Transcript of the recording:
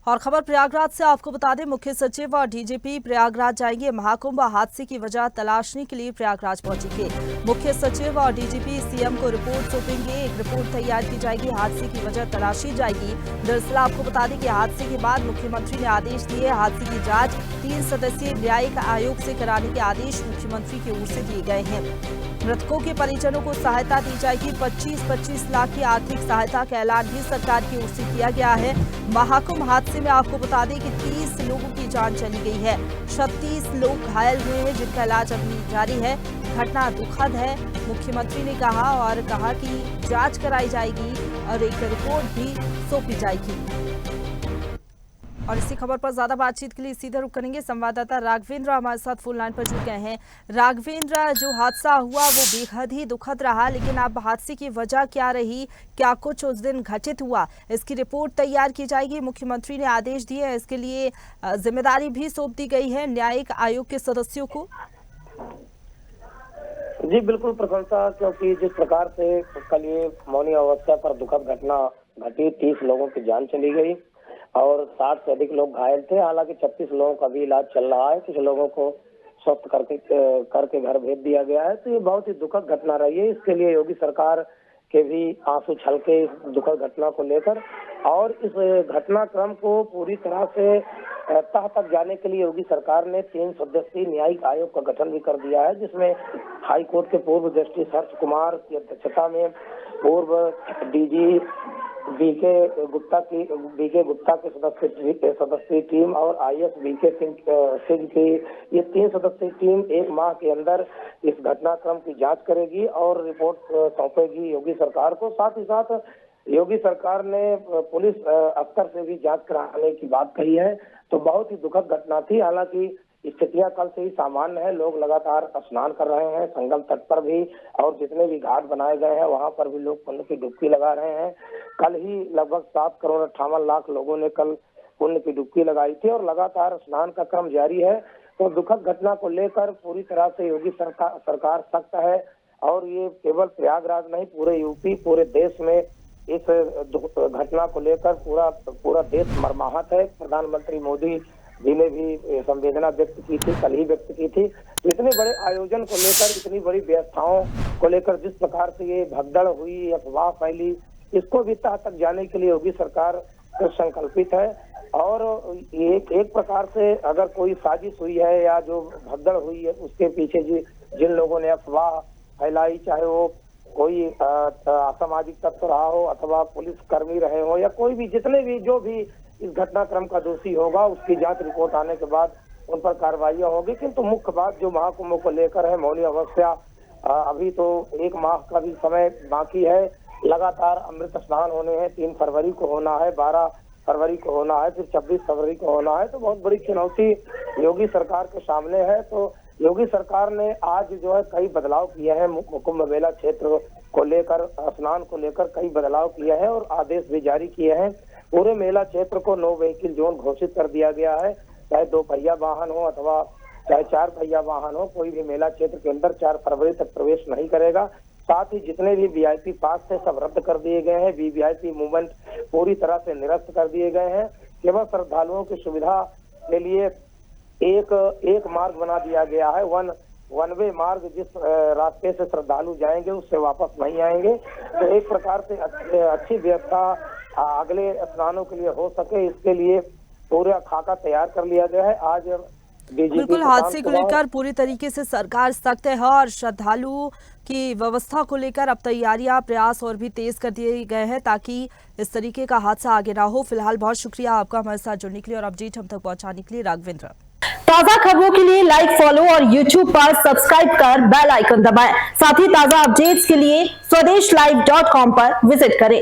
और खबर प्रयागराज से आपको बता दें, मुख्य सचिव और डीजीपी प्रयागराज जाएंगे। महाकुंभ हादसे की वजह तलाशने के लिए प्रयागराज पहुंचेंगे। मुख्य सचिव और डीजीपी सीएम को रिपोर्ट सौंपेंगे। एक रिपोर्ट तैयार की जाएगी, हादसे की वजह तलाशी जाएगी। दरअसल आपको बता दें कि हादसे के बाद मुख्यमंत्री ने आदेश दिए। हादसे की जांच 3 सदस्यीय न्यायिक आयोग से कराने के आदेश मुख्यमंत्री की ओर से दिए गए हैं। मृतकों के परिजनों को सहायता दी जाएगी। 25-25 लाख की आर्थिक सहायता का ऐलान भी सरकार की ओर से किया गया है। महाकुंभ हादसे में आपको बता दें कि 30 लोगों की जान चली गई है। 36 लोग घायल हुए हैं, जिनका इलाज अभी जारी है। घटना दुखद है, मुख्यमंत्री ने कहा कि जांच कराई जाएगी और एक रिपोर्ट भी सौंपी जाएगी। और इसी खबर पर ज्यादा बातचीत के लिए सीधे रुख करेंगे। संवाददाता राघवेंद्र हमारे साथ फोन लाइन पर जुड़ गए हैं। राघवेंद्र, जो हादसा हुआ वो बेहद ही दुखद रहा, लेकिन अब हादसे की वजह क्या रही, क्या कुछ उस दिन घटित हुआ, इसकी रिपोर्ट तैयार की जाएगी। मुख्यमंत्री ने आदेश दिए हैं, इसके लिए जिम्मेदारी भी सौंप दी गई है न्यायिक आयोग के सदस्यों को। जी बिल्कुल प्रशंसा, क्योंकि जिस प्रकार से कल ये मौनी अमावस्या पर दुखद घटना घटी, 30 लोगों की जान चली गई और 60 से अधिक लोग घायल थे। हालांकि 36 लोगों का भी इलाज चल रहा है। कुछ लोगों को स्वस्थ करके घर भेज दिया गया है। तो ये बहुत ही दुखद घटना रही है। इसके लिए योगी सरकार के भी आंसू छलके इस दुखद घटना को लेकर, और इस घटनाक्रम को पूरी तरह से तह तक जाने के लिए योगी सरकार ने 3 सदस्यीय न्यायिक आयोग का गठन भी कर दिया है, जिसमें हाई कोर्ट के पूर्व जस्टिस हर्ष कुमार की अध्यक्षता में पूर्व डीजी बीके गुप्ता के सदस्यीय टीम और आईएएस बीके सिंह की ये 3 सदस्यीय टीम 1 माह के अंदर इस घटनाक्रम की जांच करेगी और रिपोर्ट सौंपेगी योगी सरकार को। साथ ही साथ योगी सरकार ने पुलिस अफसर से भी जांच कराने की बात कही है। तो बहुत ही दुखद घटना थी। हालांकि स्थितियां कल से ही सामान्य है। लोग लगातार स्नान कर रहे हैं संगम तट पर भी, और जितने भी घाट बनाए गए हैं वहां पर भी लोग पुण्य की डुबकी लगा रहे हैं। कल ही लगभग 7,58,00,000 लोगों ने कल पुण्य की डुबकी लगाई थी और लगातार स्नान का क्रम जारी है। तो दुखद घटना को लेकर पूरी तरह से योगी सरकार सख्त है, और ये केवल प्रयागराज नहीं, पूरे यूपी, पूरे देश में इस घटना को लेकर पूरा देश मर्माहत है। प्रधानमंत्री मोदी जी ने भी संवेदना व्यक्त की थी, कल ही व्यक्त की थी। तो इतने बड़े आयोजन को लेकर, इतनी बड़ी व्यवस्थाओं को लेकर जिस प्रकार से ये भगदड़ हुई, अफवाह फैली, इसको भी तह तक जाने के लिए योगी सरकार संकल्पित है। और एक प्रकार से अगर कोई साजिश हुई है या जो भगदड़ हुई है, उसके पीछे जिन लोगों ने अफवाह फैलाई, चाहे वो कोई असामाजिक तत्व रहा हो अथवा पुलिस कर्मी रहे हो या कोई भी, जितने भी जो भी इस घटनाक्रम का दोषी होगा, उसकी जांच रिपोर्ट आने के बाद उन पर कार्रवाइयां होगी। किंतु मुख्य बात जो महाकुंभ को लेकर है, मौनी अमावस्या, अभी तो 1 माह का भी समय बाकी है। लगातार अमृत स्नान होने हैं। 3 फरवरी को होना है, 12 फरवरी को होना है, फिर 26 फरवरी को होना है। तो बहुत बड़ी चुनौती योगी सरकार के सामने है। तो योगी सरकार ने आज जो है कई बदलाव किए हैं। कुंभ मेला क्षेत्र को लेकर, स्नान को लेकर कई बदलाव किए हैं और आदेश भी जारी किए हैं। पूरे मेला क्षेत्र को नो व्हीकल जोन घोषित कर दिया गया है। चाहे 2 पहिया वाहन हो अथवा चाहे 4 पहिया वाहन हो, कोई भी मेला क्षेत्र के अंदर 4 फरवरी तक प्रवेश नहीं करेगा। साथ ही जितने भी वीआईपी पास थे सब रद्द कर दिए गए हैं। वीवीआईपी मूवमेंट पूरी तरह से निरस्त कर दिए गए हैं। केवल श्रद्धालुओं की सुविधा के लिए एक मार्ग बना दिया गया है, वन वे मार्ग। जिस रास्ते से श्रद्धालु जाएंगे उससे वापस नहीं आएंगे। तो एक प्रकार से अच्छी व्यवस्था अगले स्नानों के लिए हो सके, इसके लिए पूरा खाका तैयार कर लिया गया है। आज बिल्कुल, हादसे को लेकर पूरी तरीके से सरकार सख्त है और श्रद्धालुओं की व्यवस्था को लेकर अब तैयारियां, प्रयास और भी तेज कर दिए गए हैं ताकि इस तरीके का हादसा आगे ना हो। फिलहाल बहुत शुक्रिया आपका हमारे साथ जुड़ने के लिए और अपडेट हम तक पहुंचाने के लिए, राघवेंद्र। ताजा खबरों के लिए लाइक, फॉलो और YouTube पर सब्सक्राइब कर बेल आइकन दबाएं। साथ ही ताजा अपडेट्स के लिए swedeshlive.com पर विजिट करें।